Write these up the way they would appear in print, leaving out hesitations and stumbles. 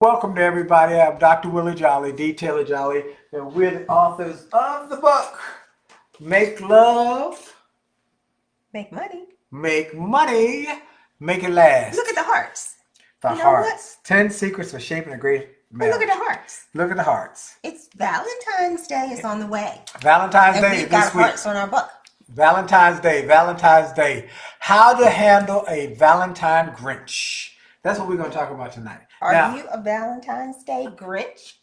Welcome to everybody. I'm Dr. Willie Jolley, D. Taylor-Jolley, and we're the authors of the book, Make Love, Make money. Make Money, Make It Last. Look at the hearts. The You know hearts. 10 secrets for shaping a great But marriage. look at the hearts. Look at the hearts. It's Valentine's Day is on the way. Valentine's And Day we've got this week. hearts on our book. Valentine's Day, Valentine's Day. How to handle a Valentine Grinch. That's what we're going to talk about tonight. Are you a Valentine's Day Grinch?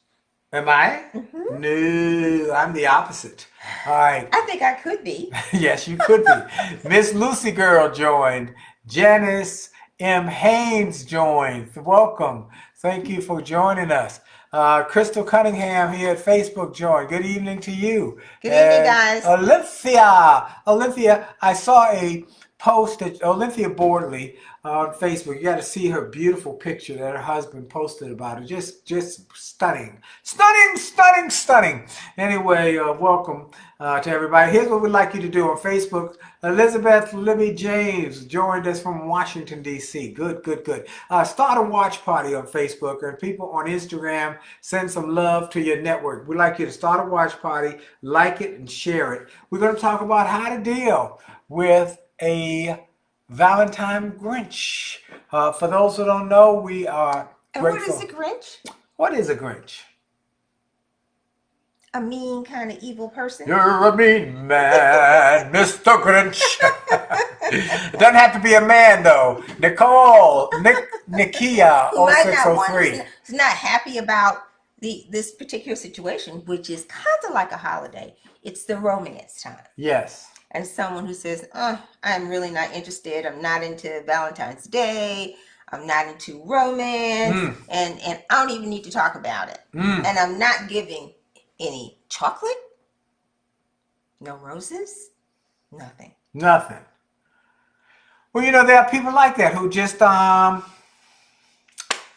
Am I? Mm-hmm. No, I'm the opposite. All right. I think I could be. Yes, you could be. Miss Lucy Girl joined. Janice M. Haynes joined. Welcome. Thank you for joining us. Crystal Cunningham here at Facebook joined. Good evening to you. Good evening, guys. Olympia, I saw a post that Olympia Boardley on Facebook. You got to see her beautiful picture that her husband posted about her. Just stunning. Stunning. Anyway, welcome to everybody. Here's what we'd like you to do on Facebook. Elizabeth Libby James joined us from Washington, D.C. Good. Start a watch party on Facebook, and people on Instagram, send some love to your network. We'd like you to start a watch party, like it, and share it. We're going to talk about how to deal with a Valentine Grinch. For those who don't know, we are grateful. And what is a Grinch? What is a Grinch? A mean kind of evil person. You're a mean man, Mr. Grinch. It doesn't have to be a man, though. Nikia, Who might not want 0603. is not happy about this particular situation, which is kind of like a holiday. It's the romance time. Yes. And someone who says, I'm really not interested. I'm not into Valentine's Day. I'm not into romance. And I don't even need to talk about it. And I'm not giving any chocolate, no roses, nothing. Well, there are people like that who just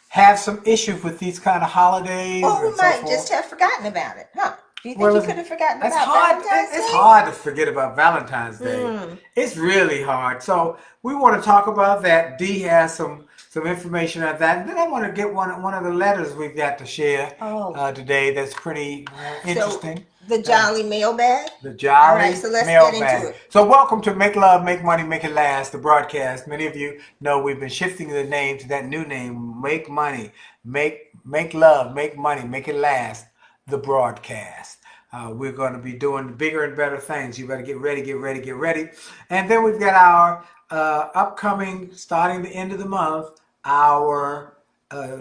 have some issues with these kind of holidays. Or who and so might forth. just have forgotten about it, huh? Do you think Well, you could have forgotten It's about hard. Valentine's Day? It's hard to forget about Valentine's Day. It's really hard. So we want to talk about that. Dee has some information on that. And then I want to get one of the letters we've got to share today. That's pretty interesting. So, the Jolley Mailbag. The Jolley All right, so let's Mailbag. get into it. So welcome to Make Love, Make Money, Make It Last, the broadcast. Many of you know we've been shifting the name to that new name, Make Money, Make Love, Make Money, Make It Last, the broadcast. We're going to be doing bigger and better things. You better get ready. And then we've got our upcoming, starting the end of the month, our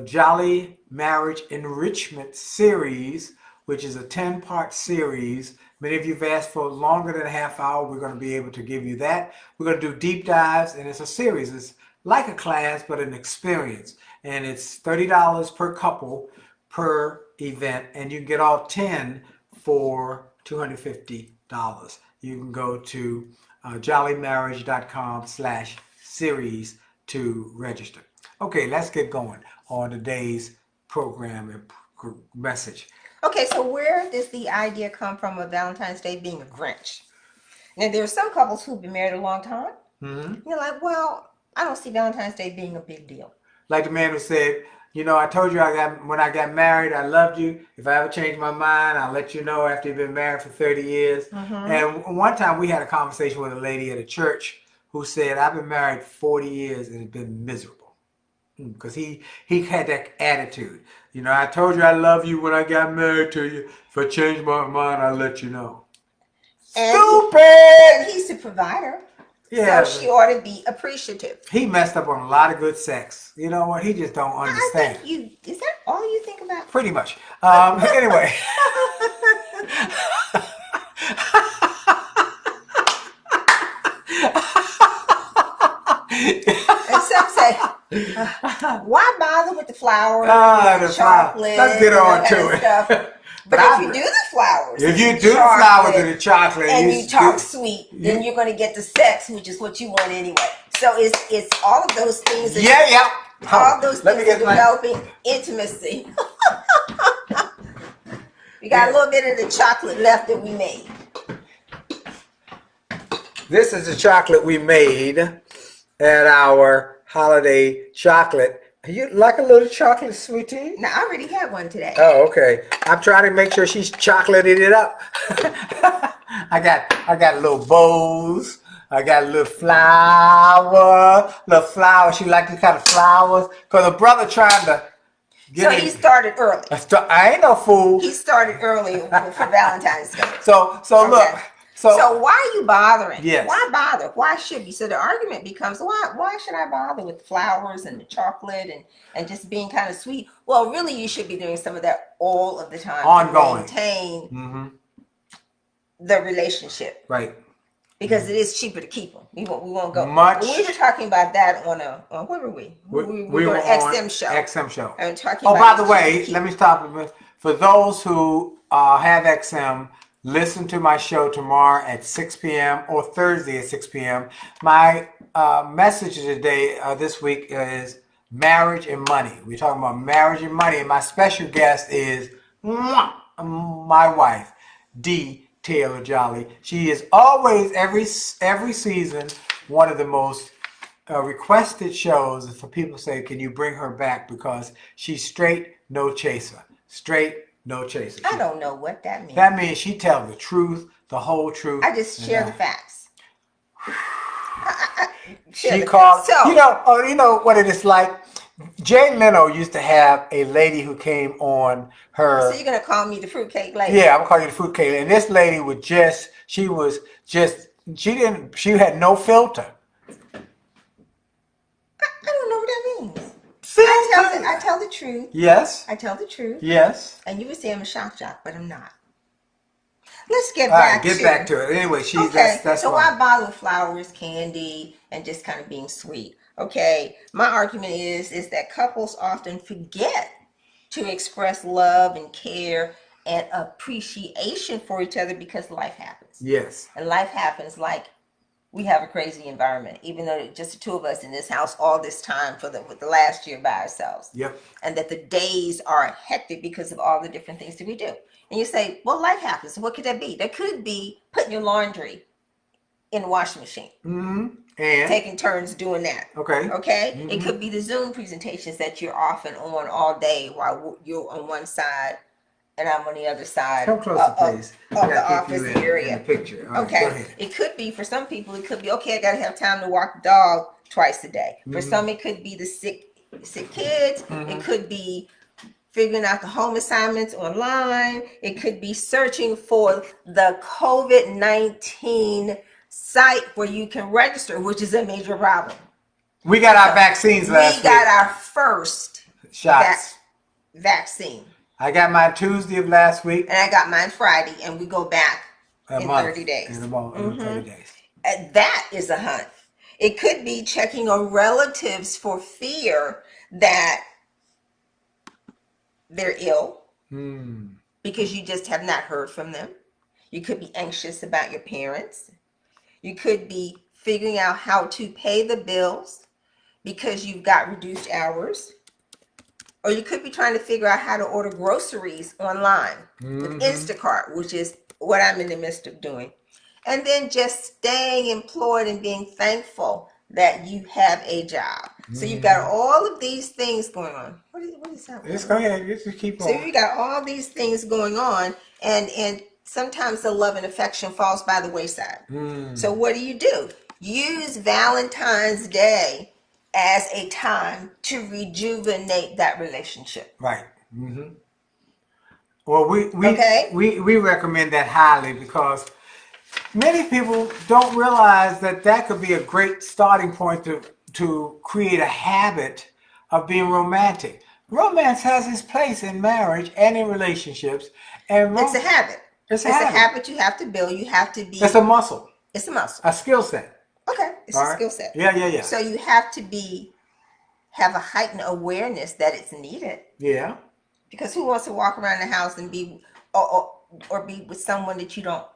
Jolly Marriage Enrichment Series, which is a 10-part series. Many of you have asked for longer than a half hour. We're going to be able to give you that. We're going to do deep dives, and it's a series. It's like a class, but an experience. And it's $30 per couple per event, and you can get all 10 for $250. You can go to jollymarriage.com/series to register. Okay, let's get going on today's program and message. Okay, so where does the idea come from of Valentine's Day being a Grinch? Now, there are some couples who've been married a long time. You're like, well, I don't see Valentine's Day being a big deal. Like the man who said, I told you when I got married, I loved you. If I ever change my mind, I'll let you know after you've been married for 30 years. And one time we had a conversation with a lady at a church who said, I've been married 40 years and it's been miserable. Because he had that attitude. I told you I love you when I got married to you. If I change my mind, I'll let you know. Stupid! And he's the provider. Yeah, so she ought to be appreciative. He messed up on a lot of good sex. You know what? He just don't understand. Is that all you think about? Pretty much. Anyway. And some say, why bother with the flowers, the chocolate, let's get on to it. Stuff. But if you do the flowers, if you do the flowers and the chocolate, and you talk sweet, then you're going to get the sex, which is what you want anyway. So it's all of those things. All of those things are developing intimacy. We got a little bit of the chocolate left that we made. This is the chocolate we made at our holiday chocolate You like a little chocolate sweetie? Now, I already had one today. Oh, okay. I'm trying to make sure she's chocolated it up. I got little bows. I got a little flower. She like these kind of flowers. Cause her brother trying to So he started early. I ain't no fool. He started early for Valentine's Day. So Okay. look. So why are you bothering? Yes. Why bother? Why should you? So the argument becomes, why should I bother with flowers and the chocolate and just being kind of sweet? Well, really, you should be doing some of that all of the time. Ongoing. To maintain the relationship. Right. Because it is cheaper to keep them. We won't go. Much. We were talking about that on where were we? We were on XM show. XM show. And talking by the way, let me stop. For those who have XM, listen to my show tomorrow at 6 p.m. or Thursday at 6 p.m. My message today, this week, is marriage and money. We're talking about marriage and money, and my special guest is my wife, Dee Taylor-Jolley. She is always, every season, one of the most requested shows for people to say, can you bring her back? Because she's straight, no chaser. Straight, no chaser. I don't know what that means. That means she tells the truth, the whole truth. I just share the facts. She called, you know what it is like? Jay Leno used to have a lady who came on her. So you're going to call me the fruitcake lady? Yeah, I'm going to call you the fruitcake lady. And this lady would she had no filter. I don't know what that means. Filter. I tell the truth. Yes. I tell the truth. Yes. And you would say I'm a shock jock, but I'm not. Let's get back to it. Anyway, that's so why bother with flowers, candy, and just kind of being sweet? Okay, my argument is that couples often forget to express love and care and appreciation for each other because life happens. Yes. And life happens like we have a crazy environment, even though just the two of us in this house all this time with the last year by ourselves. Yep. And that the days are hectic because of all the different things that we do. And you say, well, life happens. What could that be? That could be putting your laundry in the washing machine. Mm-hmm. And taking turns doing that. Okay. Okay. Mm-hmm. It could be the Zoom presentations that you're off and on all day while you're on one side and I'm on the other side. Come closer, please. Of the office area. In the picture. All okay. Right, it could be for some people. It could be okay. I got to have time to walk the dog twice a day. For some, it could be the sick kids. It could be figuring out the home assignments online. It could be searching for the COVID-19 site where you can register, which is a major problem. We got our vaccines last week. We got our first shots. Vaccine. I got mine Tuesday of last week. And I got mine Friday, and we go back in 30 days. In 30 days. And that is a hunt. It could be checking on relatives for fear that they're ill because you just have not heard from them. You could be anxious about your parents. You could be figuring out how to pay the bills because you've got reduced hours. Or you could be trying to figure out how to order groceries online with Instacart, which is what I'm in the midst of doing. And then just staying employed and being thankful that you have a job. So you've got all of these things going on. What is that? Just go ahead. Just keep on. So you got all these things going on, and sometimes the love and affection falls by the wayside. So what do? Use Valentine's Day as a time to rejuvenate that relationship. Right. Well, we recommend that highly because many people don't realize that could be a great starting point to create a habit of being romantic. Romance has its place in marriage and in relationships. And it's a habit. It's a habit you have to build. You have to be. It's a muscle. It's a muscle. A skill set. Okay, it's a skill set. Yeah. So you have to have a heightened awareness that it's needed. Yeah. Because who wants to walk around the house and be or be with someone that you don't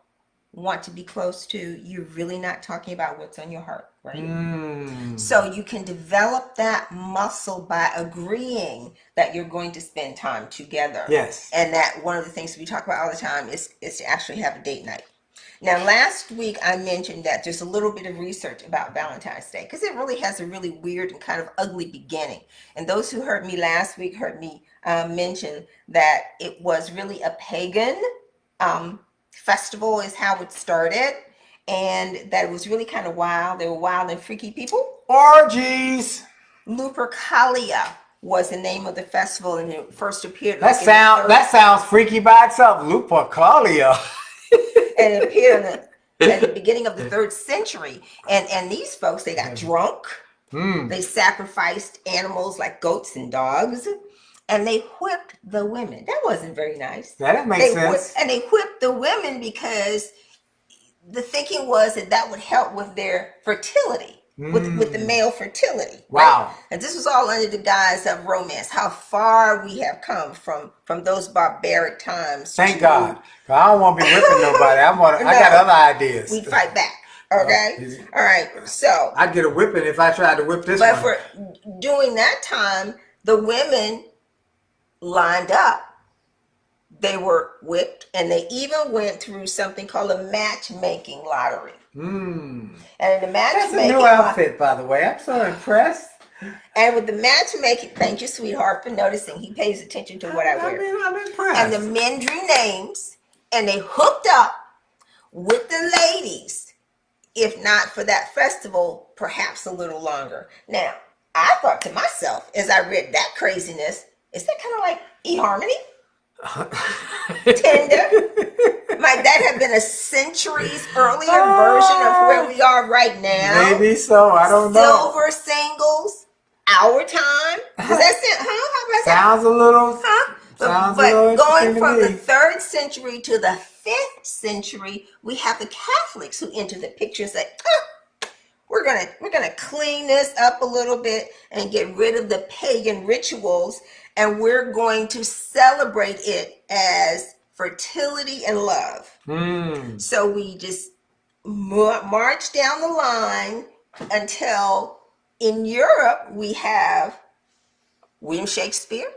want to be close to? You're really not talking about what's on your heart, right? So you can develop that muscle by agreeing that you're going to spend time together. Yes. And that one of the things we talk about all the time is to actually have a date night. Now, last week I mentioned that there's a little bit of research about Valentine's Day because it really has a really weird and kind of ugly beginning. And those who heard me last week heard me mention that it was really a pagan festival, is how it started, and that it was really kind of wild. They were wild and freaky people. Orgies. Lupercalia was the name of the festival, and it first appeared. That sounds freaky by itself. Lupercalia. And it appeared at the beginning of the 3rd century. And these folks, they got drunk. They sacrificed animals like goats and dogs. And they whipped the women. That wasn't very nice. That makes sense. And they whipped the women because the thinking was that would help with their fertility. With the male fertility. Wow. Right? And this was all under the guise of romance. How far we have come from those barbaric times. Thank God. I don't want to be whipping nobody. I got other ideas. We fight back. Okay? All right. So I'd get a whipping if I tried to whip this one. But for during that time, the women lined up. They were whipped, and they even went through something called a matchmaking lottery. And in the matchmaking, that's a new outfit, by the way. I'm so impressed. And with the matchmaking, thank you, sweetheart, for noticing. He pays attention to what I wear. I'm impressed. And the men drew names, and they hooked up with the ladies. If not for that festival, perhaps a little longer. Now, I thought to myself, as I read that craziness, is that kind of like eHarmony? Tinder? Might that have been a centuries earlier version of where we are right now? Maybe so. I don't know. Silver singles, our time. Does that sound? How about that? Sounds a little. But going from the 3rd century to the 5th century, we have the Catholics who enter the picture and say, we're gonna clean this up a little bit and get rid of the pagan rituals, and we're going to celebrate it as fertility and love. So we just march down the line until in Europe we have William Shakespeare,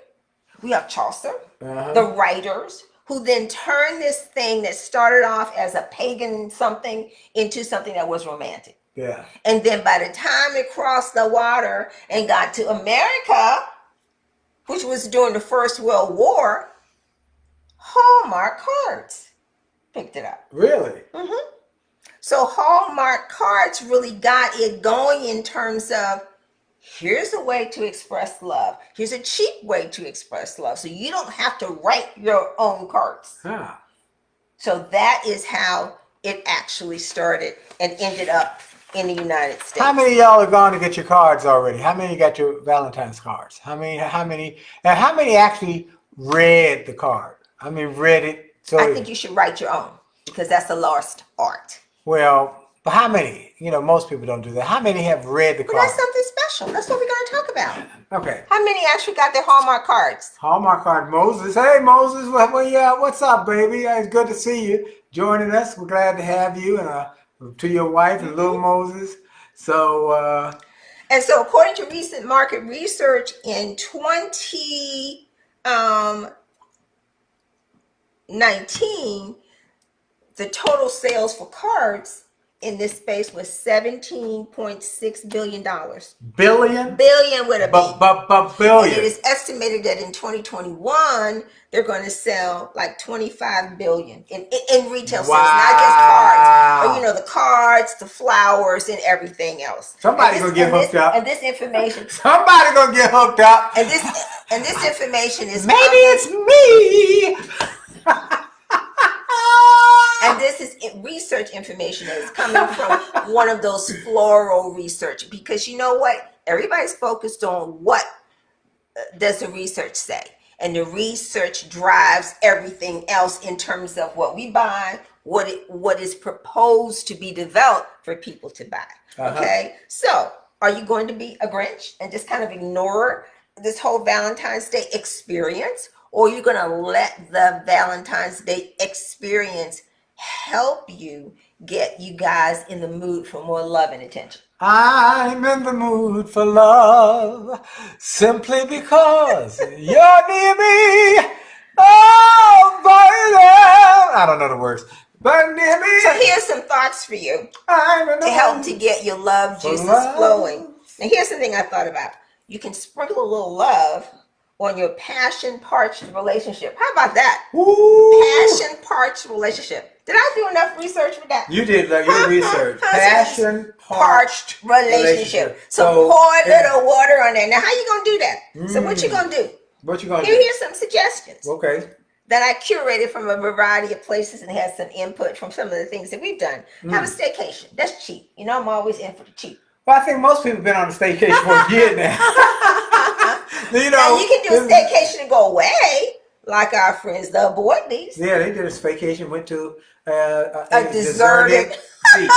we have Chaucer, the writers, who then turned this thing that started off as a pagan something into something that was romantic. Yeah. And then by the time it crossed the water and got to America, which was during the First World War, Hallmark cards picked it up. Really? So Hallmark cards really got it going in terms of, here's a way to express love. Here's a cheap way to express love. So you don't have to write your own cards. So that is how it actually started and ended up in the United States. How many of y'all are going to get your cards already? How many got your Valentine's cards? How many actually read the card? I mean, read it. So I think you should write your own, because that's a lost art. Well, but how many? You know, most people don't do that. How many have read the card? That's something special. That's what we're going to talk about. Okay. How many actually got their Hallmark cards? Hallmark card. Moses. Hey, Moses. What's up, baby? It's good to see you joining us. We're glad to have you, and to your wife and little Moses. So. And so, according to recent market research, in 2019, the total sales for cards in this space was $17.6 billion. Billion? Billion with a B. Billion. And it is estimated that in 2021, they're going to sell like 25 billion in retail sales, not just cards, but you know, the cards, the flowers, and everything else. Somebody's going to get hooked up. And this information. Somebody's going to get hooked up. And this information is maybe it's me. And this is research information that is coming from one of those floral research, because you know what? Everybody's focused on what does the research say. And the research drives everything else in terms of what we buy, what is proposed to be developed for people to buy. Okay? So, are you going to be a Grinch and just kind of ignore this whole Valentine's Day experience? Or are you going to let the Valentine's Day experience help you get you guys in the mood for more love and attention? I'm in the mood for love simply because you're near me. Oh, baby. I don't know the words. But near me. So here's some thoughts for you to help to get your love juices flowing. Now here's something I thought about. You can sprinkle a little love on your passion-parched relationship. How about that? Passion-parched relationship. Did I do enough research for that? You did your research. Passion-parched relationship. So pour a little water on there. Now how you gonna do that? So what you gonna do? What you gonna do? Here's some suggestions. Okay. That I curated from a variety of places and had some input from some of the things that we've done. Have a staycation. That's cheap. You know, I'm always in for the cheap. Well, I think most people have been on a staycation for a year now. Now you can do a staycation and go away, like our friends, the Boydleys. Yeah, they did a staycation, went to a deserted beach.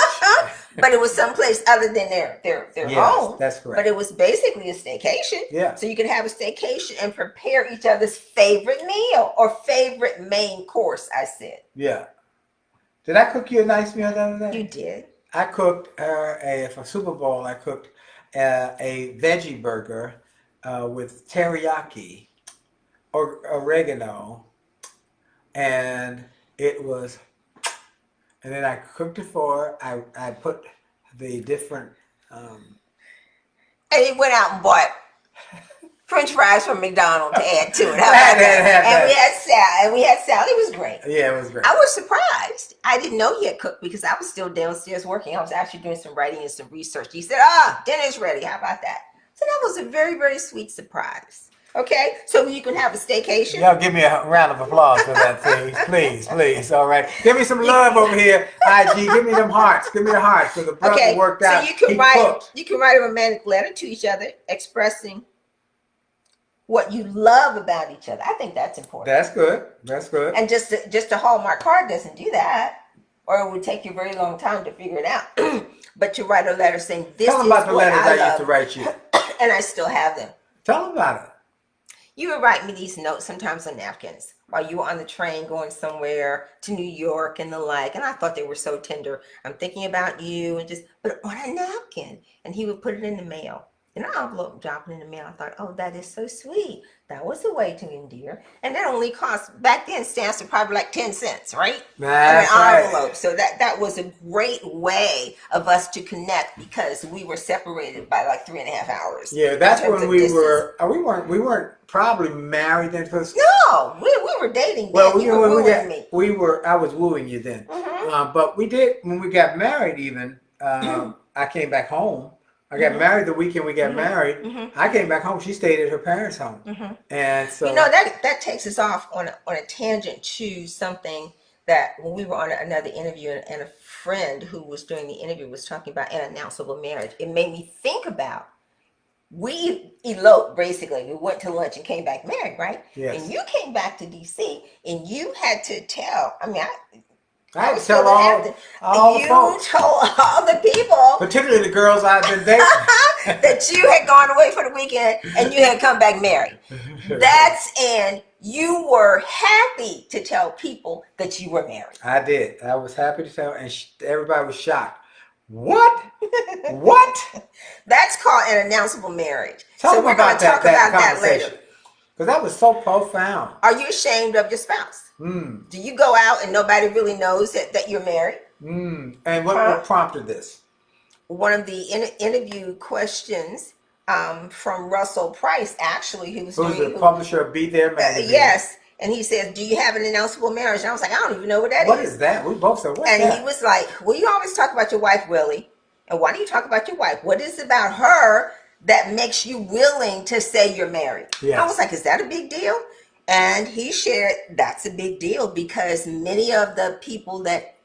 But it was someplace other than their home. That's correct. But it was basically a staycation. Yeah. So you could have a staycation and prepare each other's favorite meal or favorite main course, I said. Yeah. Did I cook you a nice meal the other day? You did. I cooked for Super Bowl, I cooked a veggie burger with teriyaki or oregano, and it was, and then I cooked it for her. I put the different and he went out and bought French fries from McDonald's to add to it. How about that? And we had salad. It was great. Yeah, it was great. I was surprised. I didn't know he had cooked because I was still downstairs working. I was actually doing some writing and some research. He said, dinner's ready. How about that? So that was a very, very sweet surprise. Okay, so you can have a staycation. Y'all give me a round of applause for that, please. Please. All right. Give me some love over here, IG. Give me them hearts. Give me the hearts. So the brother worked out. So you can write a romantic letter to each other expressing what you love about each other. I think that's important. That's good. That's good. And just a Hallmark card doesn't do that, or it would take you a very long time to figure it out. But you write a letter saying, this Tell them about the letters I used to write you. And I still have them. Tell them about it. You would write me these notes sometimes on napkins while you were on the train going somewhere to New York and the like. And I thought they were so tender. I'm thinking about you and but on a napkin. And he would put it in the mail. In an envelope, drop it in the mail. I thought, oh, that is so sweet. That was a way to endear. And that only cost, back then, stamps were probably like 10 cents, right? That's in an envelope. So that was a great way of us to connect because we were separated by like 3.5 hours. Yeah, that's when we weren't probably married then. No, we were dating then. Well, you were wooing me. I was wooing you then. But we did, when we got married even, I came back home. I got married the weekend we got married. I came back home. She stayed at her parents' home. And so, you know, that takes us off on a tangent to something that when we were on another interview and a friend who was doing the interview was talking about an announceable marriage. It made me think about, we eloped basically. We went to lunch and came back married, right? Yes. And you came back to DC and you had to tell, I had to tell all the folks. You told all the people. Particularly the girls I've been dating. That you had gone away for the weekend and you had come back married. And you were happy to tell people that you were married. I did. I was happy to tell, and everybody was shocked. What? What? That's called an announceable marriage. So we're going to talk about that later. Because that was so profound. Are you ashamed of your spouse? Do you go out and nobody really knows that you're married? And what prompted this? One of the interview questions from Russell Price, actually, who's the publisher of Be There magazine. Yes. And he says, do you have an announceable marriage? And I was like, I don't even know what that is. What is that? We both said, what's that? And he was like, well, you always talk about your wife, Willie. And why do you talk about your wife? What is it about her that makes you willing to say you're married? Yes. I was like, is that a big deal? And he shared that's a big deal because many of the people that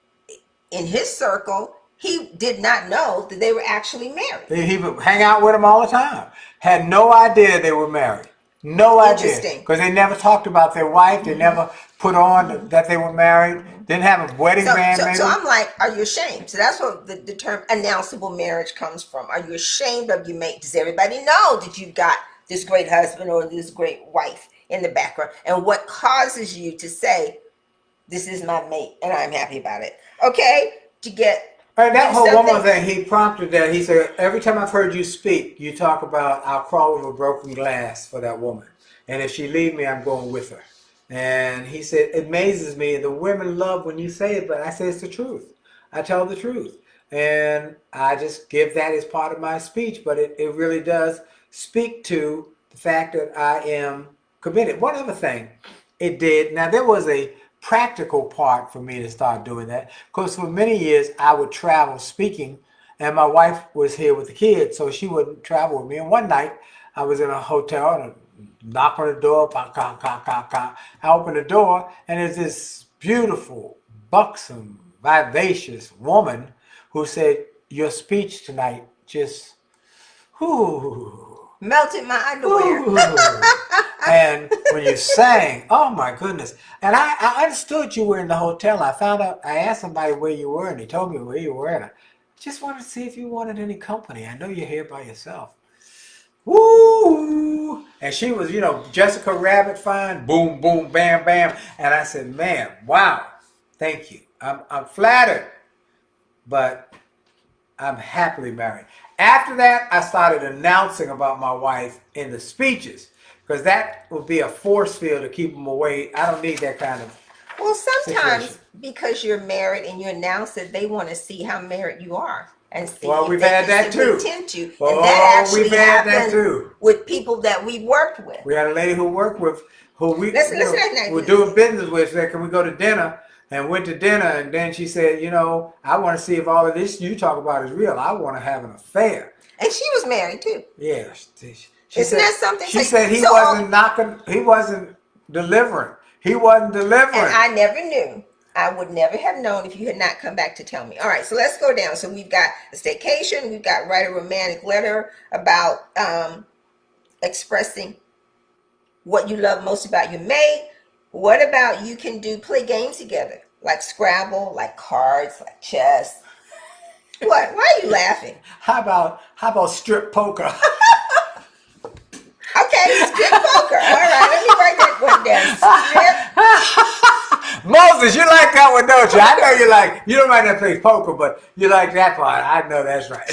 in his circle, he did not know that they were actually married. He would hang out with them all the time. Had no idea they were married. No idea. Interesting. Because they never talked about their wife. They never put on that they were married. Didn't have a wedding band maybe. So I'm like, are you ashamed? So that's what the term announceable marriage comes from. Are you ashamed of your mate? Does everybody know that you've got this great husband or this great wife in the background? And what causes you to say, this is my mate and I'm happy about it? Okay? To get... And that whole woman thing, he prompted that. He said, every time I've heard you speak, you talk about I'll crawl over broken glass for that woman. And if she leave me, I'm going with her. And he said, it amazes me. The women love when you say it, but I say it's the truth. I tell the truth. And I just give that as part of my speech, but it really does speak to the fact that I am committed. One other thing it did, now there was a practical part for me to start doing that, because for many years I would travel speaking, and my wife was here with the kids, so she wouldn't travel with me. And one night I was in a hotel, and knock on the door, pop, pop, pop, pop, pop. I open the door, and there's this beautiful, buxom, vivacious woman who said, your speech tonight just, whew, melted my underwear. and when you sang, oh my goodness. And I understood you were in the hotel. I found out, I asked somebody where you were, and he told me where you were. And I just wanted to see if you wanted any company. I know you're here by yourself. Woo! And she was, Jessica Rabbit fine, boom, boom, bam, bam. And I said, man, wow, thank you. I'm flattered, but I'm happily married. After that, I started announcing about my wife in the speeches, because that would be a force field to keep them away. I don't need that kind of Well, sometimes situation. because you're married and you announce it, they want to see how married you are and see Well, if we've they had can that too. tempt you. Oh, And that actually we've had that happened too. with people that we worked with. We had a lady who worked with, who we Listen, listen, were doing business with. Said, "Can we go to dinner?" And went to dinner, and then she said, I want to see if all of this you talk about is real. I want to have an affair. And she was married too. Yeah, she Isn't said, that something? She said he wasn't knocking, he wasn't delivering. He wasn't delivering. And I never knew. I would never have known if you had not come back to tell me. All right, so let's go down. So we've got a staycation. We've got write a romantic letter about expressing what you love most about your mate. What about you can play games together, like Scrabble, like cards, like chess. What? Why are you laughing? How about strip poker? Okay, strip poker. All right, let me write that one down. Strip. Moses, you like that one, don't you? I know you don't like that place poker, but you like that part. I know that's right.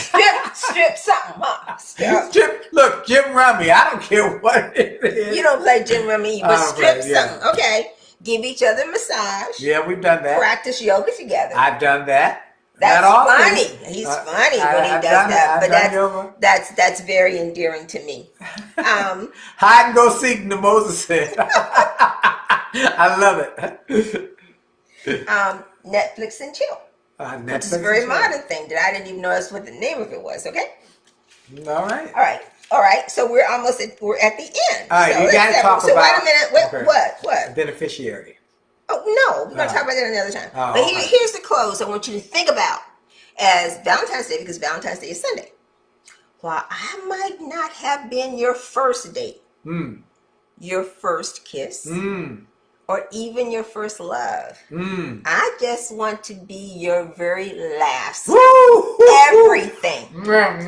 Strip something, huh? Strip, look, Jim Rummy. I don't care what it is. You don't play Jim Rummy, but strip yeah. something. Okay. Give each other a massage. Yeah, we've done that. Practice yoga together. I've done that. That's funny. He's funny when he does that. But that's very endearing to me. Hide and go seek, the Moses said. I love it. Netflix and chill. Netflix which is a very modern thing that I didn't even know that's what the name of it was. Okay. All right. All right. So we're at the end. All right. So you got to talk about. So wait a minute. What? Beneficiary. Oh no, we're gonna talk about that another time. But here's the close I want you to think about as Valentine's Day, because Valentine's Day is Sunday. While I might not have been your first date, your first kiss, or even your first love, I just want to be your very last everything. Think about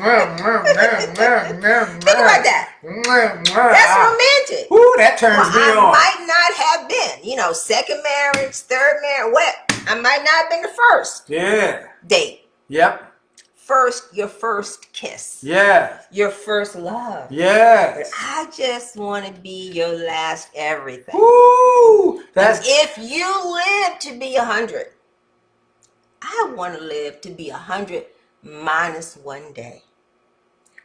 that. That's romantic. Ooh, that turns me on. I might not have been, second marriage, third marriage, what? I might not have been the first date. Yep. Your first kiss. Yeah. Your first love. Yes. But I just want to be your last everything. Ooh, if you live to be 100, I want to live to be 100 minus 1 day.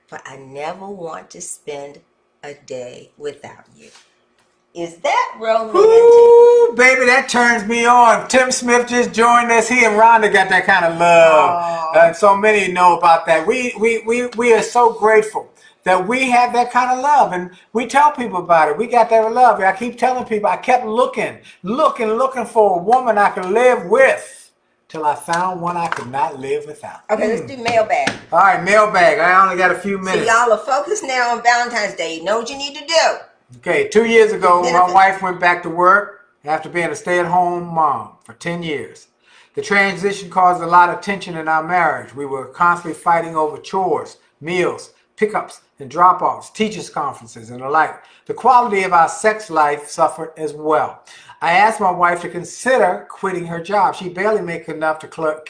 But I never want to spend a day without you. Is that romantic? Ooh, baby, that turns me on. Tim Smith just joined us. He and Rhonda got that kind of love. So many know about that. We are so grateful that we have that kind of love, and we tell people about it. We got that love. I keep telling people, I kept looking for a woman I could live with till I found one I could not live without. Okay, let's do mailbag. All right, mailbag. I only got a few minutes. So y'all are focused now on Valentine's Day. You know what you need to do. Okay, 2 years ago, my wife went back to work after being a stay-at-home mom for 10 years. The transition caused a lot of tension in our marriage. We were constantly fighting over chores, meals, pickups and drop-offs, teachers' conferences, and the like. The quality of our sex life suffered as well. I asked my wife to consider quitting her job. She barely makes enough to clear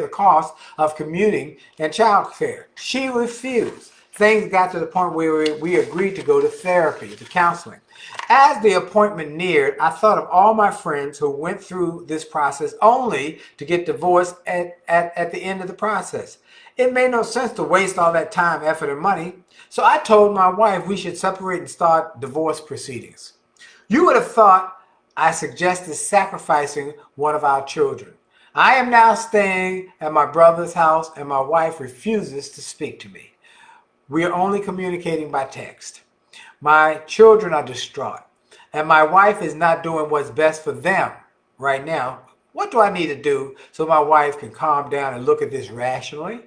the cost of commuting and child care. She refused. Things got to the point where we agreed to go to therapy, to counseling. As the appointment neared, I thought of all my friends who went through this process only to get divorced at the end of the process. It made no sense to waste all that time, effort, and money. So I told my wife we should separate and start divorce proceedings. You would have thought I suggested sacrificing one of our children. I am now staying at my brother's house and my wife refuses to speak to me. We are only communicating by text. My children are distraught, and my wife is not doing what's best for them right now. What do I need to do so my wife can calm down and look at this rationally?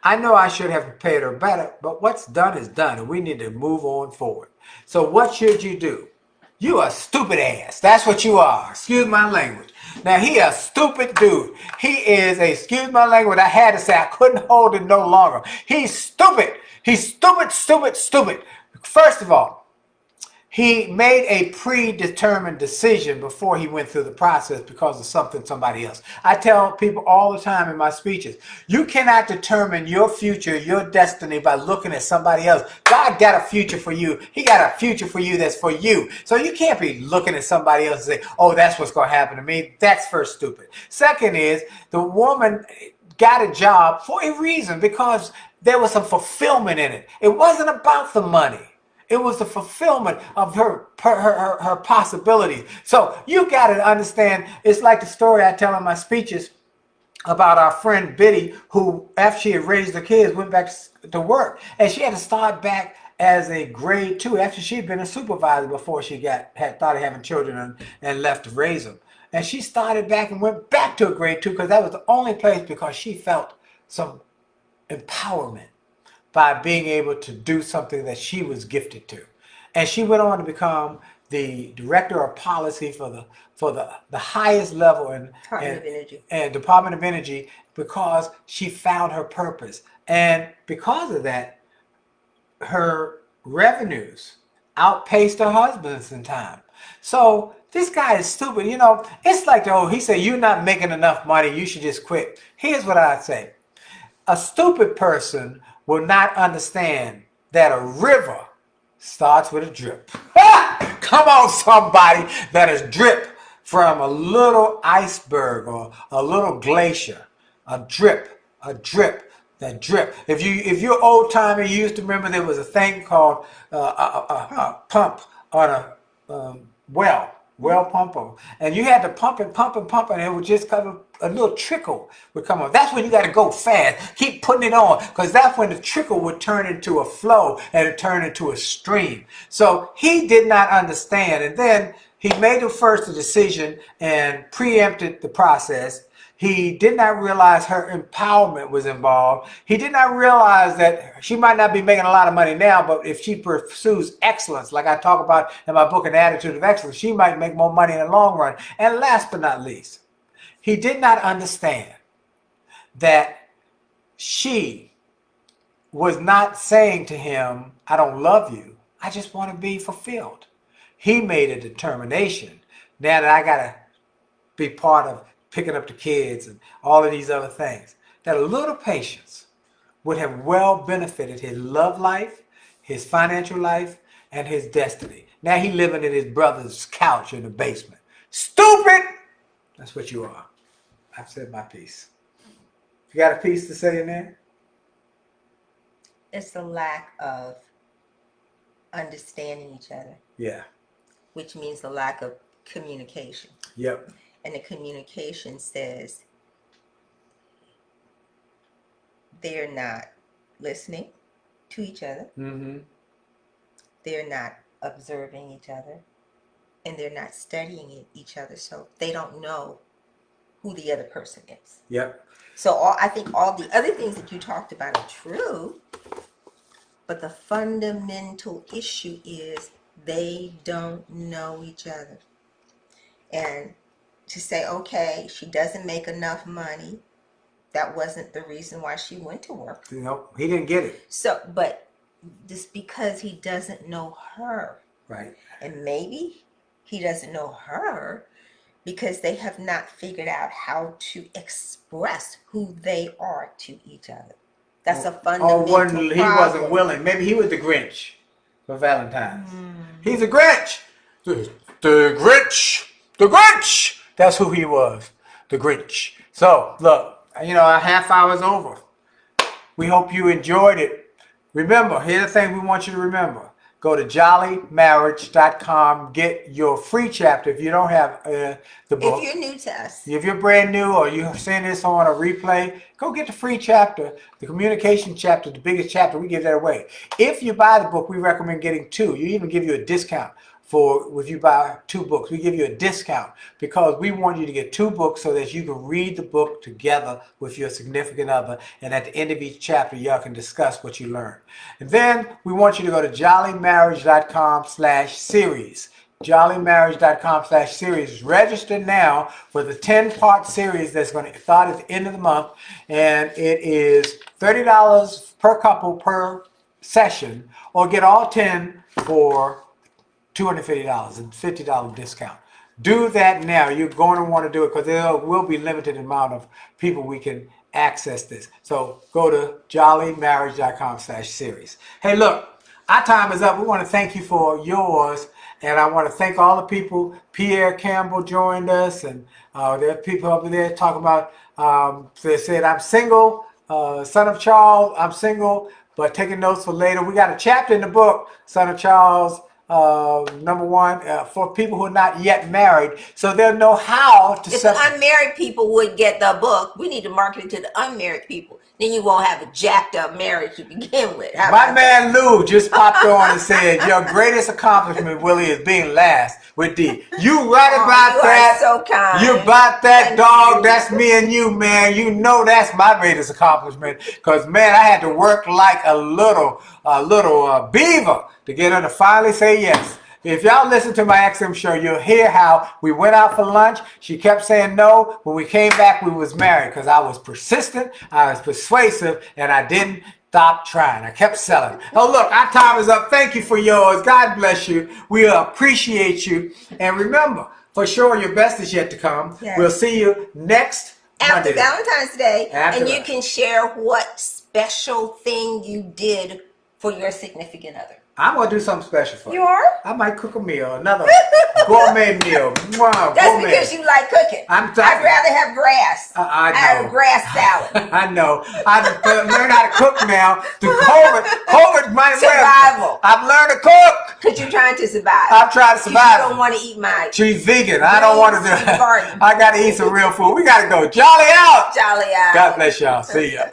I know I should have prepared her better, but what's done is done, and we need to move on forward. So what should you do? You a stupid ass. That's what you are. Excuse my language. Now, he a stupid dude. He is a, excuse my language, I had to say, I couldn't hold it no longer. He's stupid. He's stupid, stupid, stupid. First of all, he made a predetermined decision before he went through the process because of somebody else. I tell people all the time in my speeches, you cannot determine your future, your destiny by looking at somebody else. God got a future for you. He got a future for you that's for you. So you can't be looking at somebody else and say, oh, that's what's going to happen to me. That's first stupid. Second is, the woman got a job for a reason, because there was some fulfillment in it. It wasn't about the money. It was the fulfillment of her possibilities. So you got to understand, it's like the story I tell in my speeches about our friend Biddy, who after she had raised her kids went back to work, and she had to start back as a grade 2 after she had been a supervisor before she had thought of having children and left to raise them. And she started back and went back to a grade 2 because that was the only place, because she felt some empowerment by being able to do something that she was gifted to. And she went on to become the director of policy for the highest level in Department of Energy, because she found her purpose. And because of that, her revenues outpaced her husband's in time. So this guy is stupid. You know, it's like, he said, you're not making enough money, you should just quit. Here's what I'd say. A stupid person will not understand that a river starts with a drip. Come on, somebody. That is drip from a little iceberg or a little glacier. A drip, that drip. If you're old timer, you used to remember there was a thing called a pump on a well pumper, and you had to pump and pump and pump, and it would just come, a little trickle would come on. That's when you got to go fast, keep putting it on, because that's when the trickle would turn into a flow and it turned into a stream. So he did not understand, and then he made the first decision and preempted the process. He did not realize her empowerment was involved. He did not realize that she might not be making a lot of money now, but if she pursues excellence, like I talk about in my book, An Attitude of Excellence, she might make more money in the long run. And last but not least, he did not understand that she was not saying to him, I don't love you, I just want to be fulfilled. He made a determination, now that I got to be part of picking up the kids and all of these other things, that a little patience would have well benefited his love life, his financial life, and his destiny. Now he living in his brother's couch in the basement. Stupid! That's what you are. I've said my piece. You got a piece to say in there? It's the lack of understanding each other. Yeah. Which means the lack of communication. Yep. And the communication says they're not listening to each other. Mm-hmm. They're not observing each other. And they're not studying each other. So they don't know who the other person is. Yep. So I think all the other things that you talked about are true. But the fundamental issue is they don't know each other. And to say, okay, she doesn't make enough money, that wasn't the reason why she went to work. No, he didn't get it. So, but just because he doesn't know her. Right. And maybe he doesn't know her because they have not figured out how to express who they are to each other. That's a fundamental problem. He wasn't willing. Maybe he was the Grinch. for Valentine's. He's a Grinch. The Grinch. The Grinch. That's who he was. The Grinch. So, look, our half hour's over. We hope you enjoyed it. Remember, here's the thing we want you to remember. Go to jollymarriage.com. Get your free chapter if you don't have the book. If you're new to us. If you're brand new or you're seeing this on a replay, go get the free chapter. The communication chapter, the biggest chapter, we give that away. If you buy the book, we recommend getting 2. We even give you a discount if you buy 2 books. We give you a discount because we want you to get 2 books so that you can read the book together with your significant other, and at the end of each chapter y'all can discuss what you learned. And then we want you to go to jollymarriage.com/series. jollymarriage.com/series. Register now for the 10-part series that's going to start at the end of the month, and it is $30 per couple per session, or get all 10 for $250 and $50 discount. Do that now. You're going to want to do it because there will be limited amount of people we can access this. So go to jollymarriage.com/series. Hey, look, our time is up. We want to thank you for yours, and I want to thank all the people. Pierre Campbell joined us, and there are people over there talking about, they said, I'm single, son of Charles, I'm single, but taking notes for later. We got a chapter in the book, Son of Charles, number 1, for people who are not yet married, so they'll know how to. If the unmarried people would get the book, we need to market it to the unmarried people. Then you won't have a jacked up marriage to begin with. My man Lou just popped on and said, your greatest accomplishment, Willie, is being last with Dee. You right about that. You are so kind. You about that, dog. That's me and you, man. You know that's my greatest accomplishment. Because, man, I had to work like a little beaver to get her to finally say yes. If y'all listen to my XM show, you'll hear how we went out for lunch. She kept saying no. When we came back, we was married because I was persistent, I was persuasive, and I didn't stop trying. I kept selling. Oh, look, our time is up. Thank you for yours. God bless you. We appreciate you. And remember, for sure, your best is yet to come. Yes. We'll see you next after Monday. Valentine's Day. And you can share what special thing you did for your significant other. I'm going to do something special for you. You are? I might cook a meal, another gourmet meal. Wow, that's gourmet. Because you like cooking. I'd rather have grass. I know. I have a grass salad. I know. I've learned how to cook now through COVID. Survival. I've learned to cook. Because you're trying to survive. I'm trying to survive. You don't want to eat my... She's vegan. I don't want to do it. I got to eat some real food. We got to go. Jolly out. Jolly out. God bless y'all. See ya.